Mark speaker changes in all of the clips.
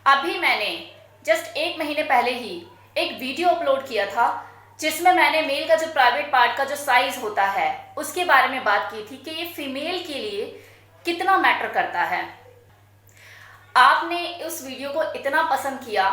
Speaker 1: अभी मैंने जस्ट 1 महीने पहले ही एक वीडियो अपलोड किया था जिसमें मैंने मेल का जो प्राइवेट पार्ट का जो साइज होता है उसके बारे में बात की थी कि ये फीमेल के लिए कितना मैटर करता है। आपने उस वीडियो को इतना पसंद किया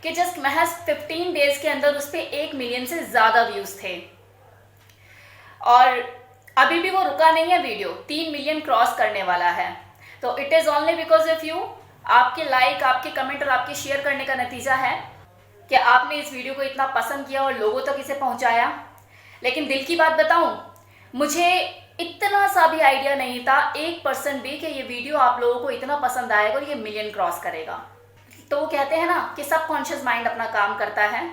Speaker 1: कि जस्ट महज 15 डेज के अंदर उस पर 1 मिलियन से ज़्यादा व्यूज़ थे और अभी भी वो रुका नहीं है, वीडियो 3 मिलियन क्रॉस करने वाला है। तो it is only because of you. आपके लाइक, आपके कमेंट और आपके शेयर करने का नतीजा है कि आपने इस वीडियो को इतना पसंद किया और लोगों तक इसे पहुंचाया। लेकिन दिल की बात बताऊं, मुझे इतना सा भी आइडिया नहीं था 1% भी कि ये वीडियो आप लोगों को इतना पसंद आएगा और ये मिलियन क्रॉस करेगा। तो वो कहते हैं ना कि सबकॉन्शियस माइंड अपना काम करता है।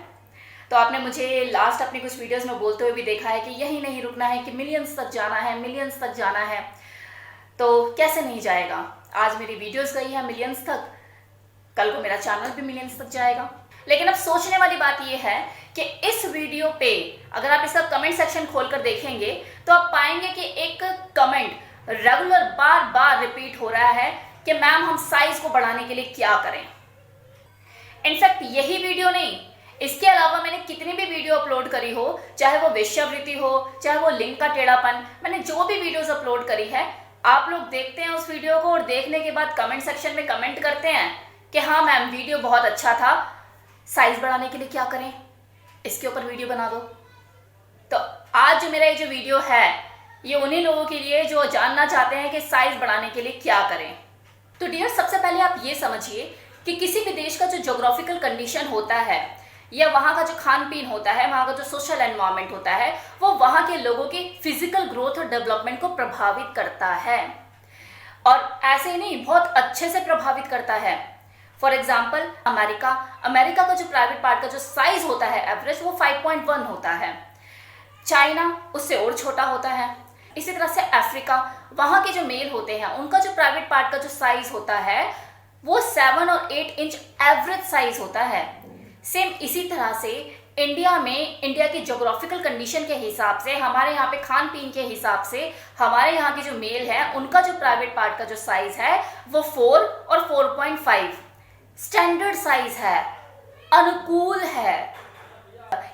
Speaker 1: तो आपने मुझे लास्ट अपनी कुछ वीडियोस में बोलते हुए भी देखा है कि यही नहीं रुकना है, कि मिलियंस तक जाना है, मिलियंस तक जाना है। तो कैसे नहीं जाएगा? आज मेरी वीडियोस गई है मिलियंस तक, कल को मेरा चैनल भी मिलियंस तक जाएगा। लेकिन अब सोचने वाली बात यह है कि इस वीडियो पे अगर आप इसका कमेंट सेक्शन खोलकर देखेंगे तो आप पाएंगे कि एक कमेंट रेगुलर बार बार रिपीट हो रहा है कि मैम हम साइज को बढ़ाने के लिए क्या करें। इनफैक्ट यही वीडियो नहीं, इसके अलावा मैंने कितनी भी वीडियो अपलोड करी हो, चाहे वो वेश्यावृत्ति हो, चाहे वो लिंग का टेढ़ापन, मैंने जो भी वीडियोस अपलोड करी है, आप लोग देखते हैं उस वीडियो को और देखने के बाद कमेंट सेक्शन में कमेंट करते हैं कि हाँ मैम वीडियो बहुत अच्छा था, साइज बढ़ाने के लिए क्या करें, इसके ऊपर वीडियो बना दो। तो आज जो मेरा ये जो वीडियो है ये उन्हीं लोगों के लिए जो जानना चाहते हैं कि साइज बढ़ाने के लिए क्या करें। तो डियर, सबसे पहले आप ये समझिए कि किसी भी देश का जो ज्योग्राफिकल कंडीशन होता है या वहाँ का जो खान पीन होता है, वहाँ का जो सोशल एनवायरनमेंट होता है, वो वहाँ के लोगों की फिजिकल ग्रोथ और डेवलपमेंट को प्रभावित करता है। और ऐसे ही नहीं, बहुत अच्छे से प्रभावित करता है। फॉर एग्जाम्पल अमेरिका का जो प्राइवेट पार्ट का जो साइज होता है एवरेज, वो 5.1 होता है। चाइना उससे और छोटा होता है। इसी तरह से अफ्रीका, वहाँ के जो मेल होते हैं उनका जो प्राइवेट पार्ट का जो साइज होता है वो 7 और 8 इंच एवरेज साइज होता है। सेम इसी तरह से इंडिया में, इंडिया की ज्योग्राफिकल कंडीशन के हिसाब से, हमारे यहाँ पे खान पीन के हिसाब से, हमारे यहाँ के जो मेल है उनका जो प्राइवेट पार्ट का जो साइज है वो 4 और 4.5 स्टैंडर्ड साइज है, अनुकूल है।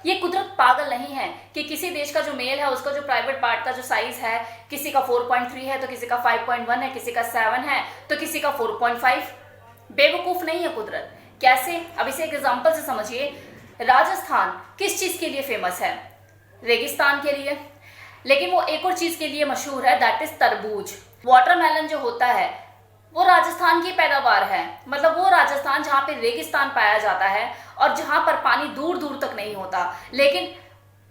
Speaker 1: ये कुदरत पागल नहीं है कि किसी देश का जो मेल है उसका जो प्राइवेट पार्ट का जो साइज है, किसी का 4.3 है तो किसी का 5.1 है, किसी का 7 है तो किसी का 4.5। बेवकूफ नहीं है कुदरत। कैसे? अब इसे एक एग्जांपल से समझिए। राजस्थान किस चीज के लिए फेमस है? रेगिस्तान के लिए। लेकिन वो एक और चीज के लिए मशहूर है, दैट इज तरबूज। वाटरमेलन जो होता है वो राजस्थान की पैदावार है। मतलब वो राजस्थान जहाँ पे रेगिस्तान पाया जाता है और जहाँ पर पानी दूर दूर तक नहीं होता, लेकिन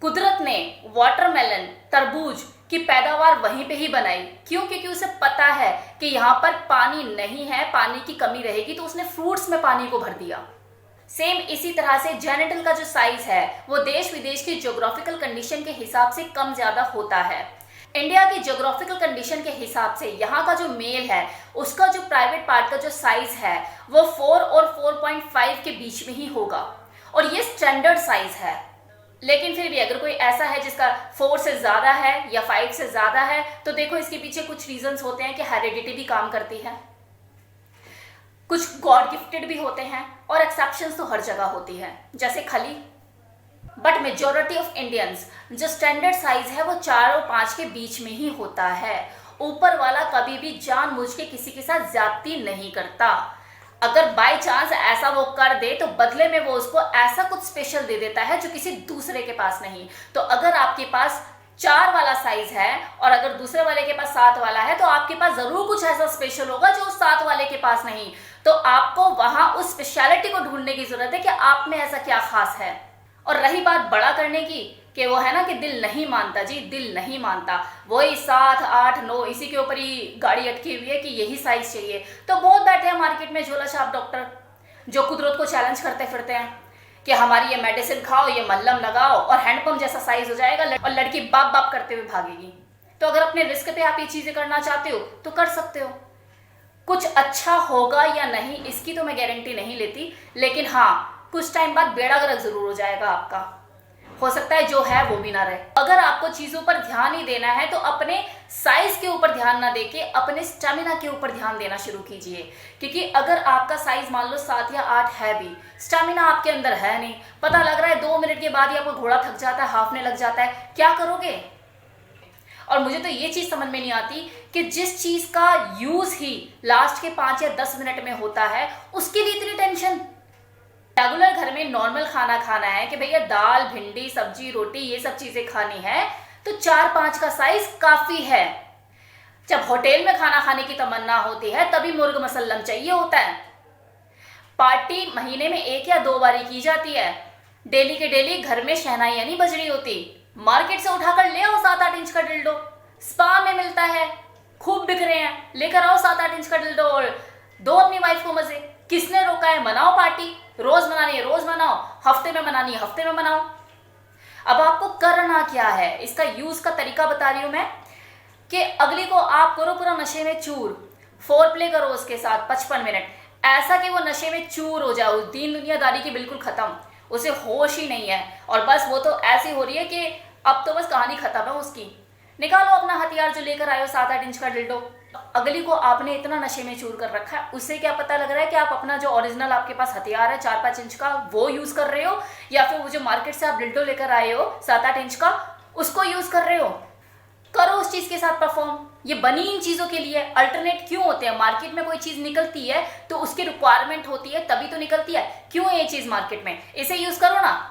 Speaker 1: कुदरत ने वाटरमेलन, तरबूज की पैदावार वहीं पे ही बनाई। क्यों? क्योंकि उसे पता है कि यहाँ पर पानी नहीं है, पानी की कमी रहेगी, तो उसने फ्रूट्स में पानी को भर दिया। सेम इसी तरह से जेनिटल का जो साइज है वो देश विदेश की ज्योग्राफिकल कंडीशन के हिसाब से कम ज्यादा होता है। इंडिया की ज्योग्राफिकल कंडीशन के हिसाब से यहाँ का जो मेल है उसका जो प्राइवेट पार्ट का जो साइज है वो 4 और 4.5 के बीच में ही होगा और ये स्टैंडर्ड साइज है। लेकिन फिर भी अगर कोई ऐसा है जिसका 4 से ज़्यादा है या 5 से ज़्यादा है तो देखो इसके पीछे कुछ रीजंस होते हैं कि हेरिडिटी भी काम करती है, कुछ गॉड गिफ्टेड भी होते हैं और एक्सेप्शंस तो हर जगह होती है, जैसे खली। बट मेजॉरिटी ऑफ इंडियंस जो स्टैंडर्ड साइज है वो 4 और 5 के बीच में ही होता है। ऊपर वाला कभी भी जानबूझ के किसी के साथ ज्यादती नहीं करता। अगर बाय चांस ऐसा वो कर दे तो बदले में वो उसको ऐसा कुछ स्पेशल दे देता है जो किसी दूसरे के पास नहीं। तो अगर आपके पास 4 वाला साइज है और अगर दूसरे वाले के पास 7 वाला है तो आपके पास जरूर कुछ ऐसा स्पेशल होगा जो उस 7 वाले के पास नहीं। तो आपको वहां उस स्पेशलिटी को ढूंढने की जरूरत है कि आप में ऐसा क्या खास है। और रही बात बड़ा करने की, कि वो है ना कि दिल नहीं मानता, जी दिल नहीं मानता, वही 7, 8, 9 इसी के ऊपर ही गाड़ी अटकी हुई है कि यही साइज चाहिए। तो बहुत बैठे हैं मार्केट में झोला छाप डॉक्टर जो कुदरत को चैलेंज करते फिरते हैं कि हमारी ये मेडिसिन खाओ, ये मल्लम लगाओ और हैंडपंप जैसा साइज हो जाएगा और लड़की बाप बाप करते हुए भागेगी। तो अगर अपने रिस्क पे आप ये चीजें करना चाहते हो तो कर सकते हो। कुछ अच्छा होगा या नहीं इसकी तो मैं गारंटी नहीं लेती, लेकिन हाँ कुछ टाइम बाद बेड़ा गर्क जरूर हो जाएगा आपका। हो सकता है जो है वो भी ना रहे। अगर आपको चीजों पर ध्यान ही देना है तो अपने साइज के ऊपर ध्यान ना देके अपने स्टेमिना के ऊपर ध्यान देना शुरू कीजिए। क्योंकि अगर आपका साइज मान लो 7 या 8 है भी, स्टेमिना आपके अंदर है नहीं, पता लग रहा है 2 मिनट के बाद ही आपको घोड़ा थक जाता है, हाफने लग जाता है, क्या करोगे? और मुझे तो ये चीज समझ में नहीं आती कि जिस चीज का यूज ही लास्ट के 5 या 10 मिनट में होता है उसके लिए इतनी टेंशन। रेगुलर घर में नॉर्मल खाना खाना है कि भैया दाल भिंडी सब्जी रोटी ये सब चीजें खानी है तो 4-5 का साइज काफी है। जब होटल में खाना खाने की तमन्ना होती है तभी मुर्ग मसल्लम चाहिए होता है। पार्टी महीने में 1 या 2 बारी की जाती है, डेली के डेली घर में शहनाइयां नहीं बज रही होती। मार्केट से उठाकर ले आओ 7-8 इंच का डिल्डो, स्पा में मिलता है, खूब बिक रहे हैं, लेकर आओ 7-8 इंच का डिल्डो और दो अपनी वाइफ को मजे। किसने रोका है? मनाओ पार्टी, रोज मनानी है रोज मनाओ, हफ्ते में मनानी है हफ्ते में मनाओ। अब आपको करना क्या है, इसका यूज का तरीका बता रही हूं मैं कि अगली को आप करो पूरा नशे में चूर, फोर प्ले करो उसके साथ 55 मिनट, ऐसा कि वो नशे में चूर हो जाओ, दीन दुनियादारी की बिल्कुल खत्म, उसे होश ही नहीं है और बस वो तो ऐसी हो रही है कि अब तो बस कहानी खत्म है उसकी। निकालो अपना हथियार जो लेकर आए हो 7-8 इंच का डिल्डो। अगली को आपने इतना नशे में चूर कर रखा है, उससे क्या पता लग रहा है कि आप अपना जो ओरिजिनल आपके पास हथियार है 4-5 इंच का वो यूज कर रहे हो या फिर वो जो मार्केट से आप डिल्डो लेकर आए हो 7-8 इंच का उसको यूज कर रहे हो। करो उस चीज के साथ परफॉर्म। ये बनी इन चीजों के लिए, अल्टरनेट क्यों होते हैं? मार्केट में कोई चीज निकलती है तो उसकी रिक्वायरमेंट होती है तभी तो निकलती है। क्यों ये चीज मार्केट में, इसे यूज करो ना।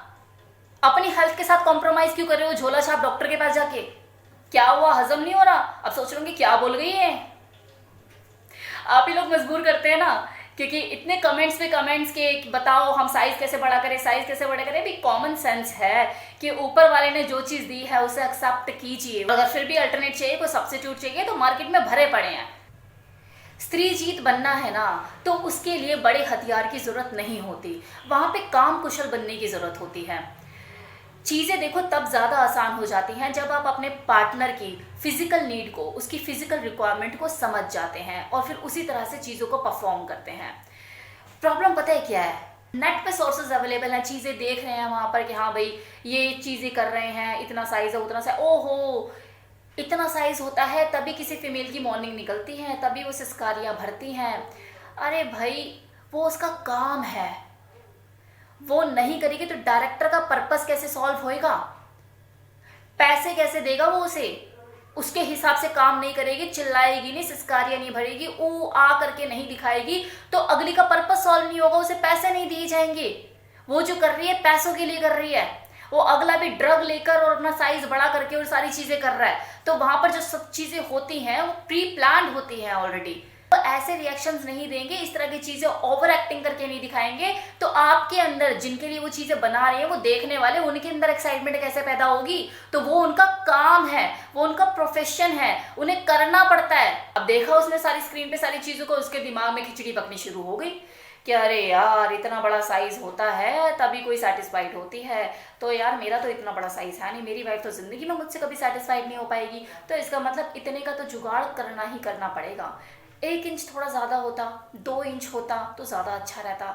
Speaker 1: अपनी हेल्थ के साथ कॉम्प्रोमाइज क्यों कर रहे हो झोला छाप डॉक्टर के पास जाके? क्या हुआ, हजम नहीं हो रहा? अब सोच रहे होंगे क्या बोल गई है। आप ही लोग मजबूर करते हैं ना, क्योंकि इतने कमेंट्स पे कमेंट्स के बताओ हम साइज कैसे बड़ा करें, साइज कैसे बड़ा करें। भी कॉमन सेंस है कि ऊपर वाले ने जो चीज दी है उसे एक्सेप्ट कीजिए। अगर फिर भी अल्टरनेट चाहिए, कोई सब्स्टिट्यूट चाहिए तो मार्केट में भरे पड़े हैं। स्त्री जीत बनना है ना तो उसके लिए बड़े हथियार की जरूरत नहीं होती, वहां पे काम कुशल बनने की जरूरत होती है। चीज़ें देखो तब ज़्यादा आसान हो जाती हैं जब आप अपने पार्टनर की फिजिकल नीड को, उसकी फिजिकल रिक्वायरमेंट को समझ जाते हैं और फिर उसी तरह से चीज़ों को परफॉर्म करते हैं। प्रॉब्लम पता है क्या है? नेट पे सोर्सेज अवेलेबल हैं, चीज़ें देख रहे हैं वहाँ पर कि हाँ भाई ये चीज़ें कर रहे हैं, इतना साइज़ है उतना साइज, ओहो इतना साइज़ होता है तभी किसी फीमेल की मॉर्निंग निकलती है, तभी वो सिस्कारियाँ भरती हैं। अरे भाई वो उसका काम है, वो नहीं करेगी तो डायरेक्टर का पर्पस कैसे सॉल्व होएगा? पैसे कैसे देगा वो उसे? उसके हिसाब से काम नहीं करेगी, चिल्लाएगी नहीं, सिस्कारियां नहीं भरेगी, ऊ आ करके नहीं दिखाएगी तो अगली का पर्पस सॉल्व नहीं होगा, उसे पैसे नहीं दिए जाएंगे। वो जो कर रही है पैसों के लिए कर रही है, वो अगला भी ड्रग लेकर और अपना साइज बड़ा करके और सारी चीजें कर रहा है। तो वहां पर जो सब चीजें होती हैं वो प्री प्लान्ड होती हैं ऑलरेडी। तो ऐसे रिएक्शंस नहीं देंगे, इस तरह की चीजें ओवर एक्टिंग करके नहीं दिखाएंगे तो आपके अंदर जिनके लिए वो चीजें बना रहे हैं वो देखने वाले, उनके अंदर एक्साइटमेंट कैसे पैदा होगी? तो वो उनका काम है, वो उनका प्रोफेशन है, उन्हें करना पड़ता है। अब देखा उसने सारी स्क्रीन पे सारी चीजों को, उसके दिमाग में खिचड़ी पकनी शुरू हो गई कि अरे यार इतना बड़ा साइज होता है तभी कोई सेटिस्फाइड होती है, तो यार मेरा तो इतना बड़ा साइज है नहीं, मेरी वाइफ तो जिंदगी में मुझसे कभी सेटिस्फाइड नहीं हो पाएगी, तो इसका मतलब इतने का तो जुगाड़ करना ही करना पड़ेगा। 1 इंच थोड़ा ज़्यादा होता, 2 इंच होता तो ज़्यादा अच्छा रहता।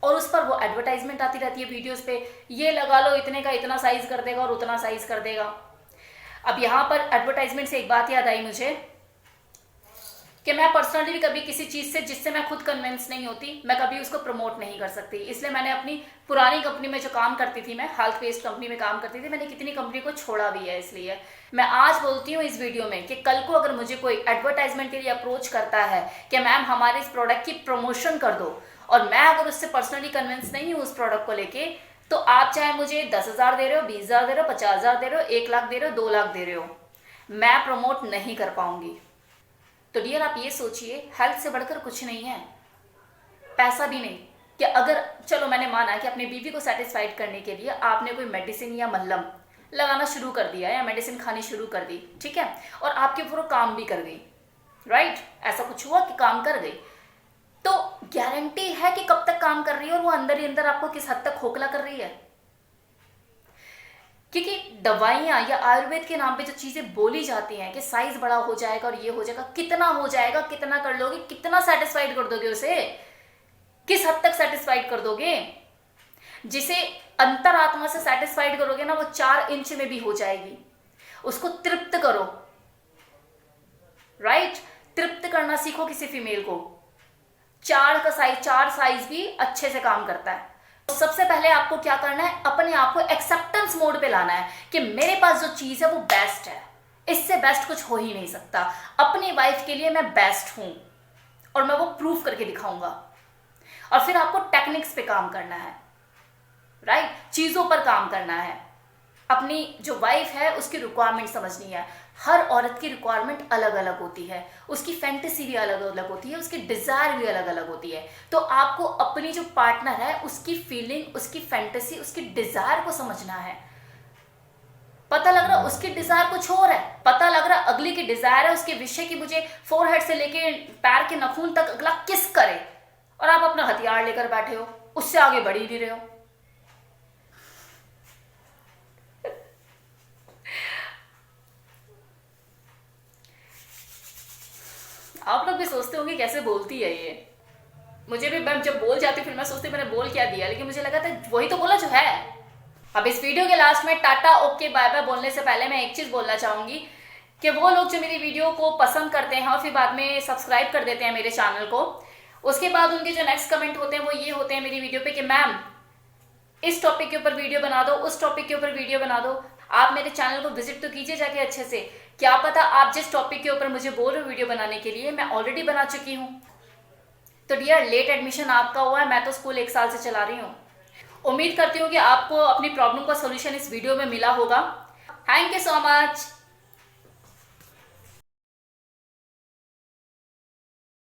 Speaker 1: और उस पर वो एडवर्टाइजमेंट आती रहती है वीडियोस पे, ये लगा लो इतने का इतना साइज कर देगा और उतना साइज कर देगा। अब यहाँ पर एडवर्टाइजमेंट से एक बात याद आई मुझे कि मैं पर्सनली भी कभी किसी चीज़ से जिससे मैं खुद कन्विंस नहीं होती, मैं कभी उसको प्रमोट नहीं कर सकती। इसलिए मैंने अपनी पुरानी कंपनी में जो काम करती थी, मैं हेल्थ बेस्ड कंपनी में काम करती थी, मैंने कितनी कंपनी को छोड़ा भी है। इसलिए मैं आज बोलती हूँ इस वीडियो में कि कल को अगर मुझे कोई एडवर्टाइजमेंट के लिए अप्रोच करता है कि मैम हमारे इस प्रोडक्ट की प्रमोशन कर दो, और मैं अगर उससे पर्सनली कन्विंस नहीं हूँ उस प्रोडक्ट को लेके, तो आप चाहे मुझे 10,000 दे रहे हो, 20,000 दे रहे हो, 50,000 दे रहे हो, 1 लाख दे रहे हो, 2 लाख दे रहे हो, मैं प्रमोट नहीं कर पाऊंगी। तो डियर आप ये सोचिए, हेल्थ से बढ़कर कुछ नहीं है, पैसा भी नहीं। कि अगर चलो मैंने माना कि अपनी बीवी को सेटिस्फाइड करने के लिए आपने कोई मेडिसिन या मल्लम लगाना शुरू कर दिया या मेडिसिन खानी शुरू कर दी, ठीक है, और आपके ऊपर काम भी कर गई, राइट, ऐसा कुछ हुआ कि काम कर गई, तो गारंटी है कि कब तक काम कर रही है और वो अंदर ही अंदर आपको किस हद तक खोखला कर रही है। क्योंकि दवाइयाँ या आयुर्वेद के नाम पे जो चीज़ें बोली जाती हैं कि साइज बड़ा हो जाएगा और ये हो जाएगा, कितना हो जाएगा, कितना कर लोगे, कितना सेटिस्फाइड कर दोगे उसे, किस हद तक सेटिस्फाइड कर दोगे? जिसे अंतरात्मा से सेटिस्फाइड करोगे ना, वो 4 इंच में भी हो जाएगी। उसको तृप्त करो, राइट? तृप्त करना सीखो किसी फीमेल को। 4 साइज भी अच्छे से काम करता है। तो सबसे पहले आपको क्या करना है, अपने आप को एक्सेप्टेंस मोड पे लाना है कि मेरे पास जो चीज है वो बेस्ट है, इससे बेस्ट कुछ हो ही नहीं सकता। अपनी वाइफ के लिए मैं बेस्ट हूं और मैं वो प्रूफ करके दिखाऊंगा। और फिर आपको टेक्निक्स पे काम करना है, राइट? चीजों पर काम करना है। अपनी जो वाइफ है उसकी रिक्वायरमेंट समझनी है। हर औरत की रिक्वायरमेंट अलग अलग होती है, उसकी फैंटेसी भी अलग अलग होती है, उसकी डिजायर भी अलग अलग होती है। तो आपको अपनी जो पार्टनर है उसकी फीलिंग, उसकी फैंटेसी, उसकी डिजायर को समझना है। पता लग रहा उसकी डिजायर कुछ और है, पता लग रहा अगली की डिजायर है उसके विषय की, मुझे फोरहेड से लेके पैर के नाखून तक अगला किस करे, और आप अपना हथियार लेकर बैठे हो, उससे आगे बढ़ ही नहीं रहे हो। आप लोग भी सोचते होंगे कैसे बोलती है ये। मुझे भी, मैं जब बोल जाती फिर मैं सोचती मैंने बोल क्या दिया, लेकिन मुझे लगा था वही तो बोला जो है। अब इस वीडियो के लास्ट में टाटा ओके बाय बाय बोलने से पहले मैं एक चीज बोलना चाहूंगी कि वो लोग जो मेरी वीडियो को पसंद करते हैं और फिर बाद में सब्सक्राइब कर देते हैं मेरे चैनल को, उसके बाद उनके जो नेक्स्ट कमेंट होते हैं वो ये होते हैं मेरी वीडियो पे कि मैम इस टॉपिक के ऊपर वीडियो बना दो, उस टॉपिक के ऊपर वीडियो बना दो। आप मेरे चैनल को विजिट तो कीजिए जाके अच्छे से, क्या पता आप जिस टॉपिक के ऊपर मुझे बोल रहे हो वीडियो बनाने के लिए मैं ऑलरेडी बना चुकी हूँ। तो डियर, लेट एडमिशन आपका हुआ है, मैं तो स्कूल 1 साल से चला रही हूँ। उम्मीद करती हूँ कि आपको अपनी प्रॉब्लम का सोल्यूशन इस वीडियो में मिला होगा। Thank you so much.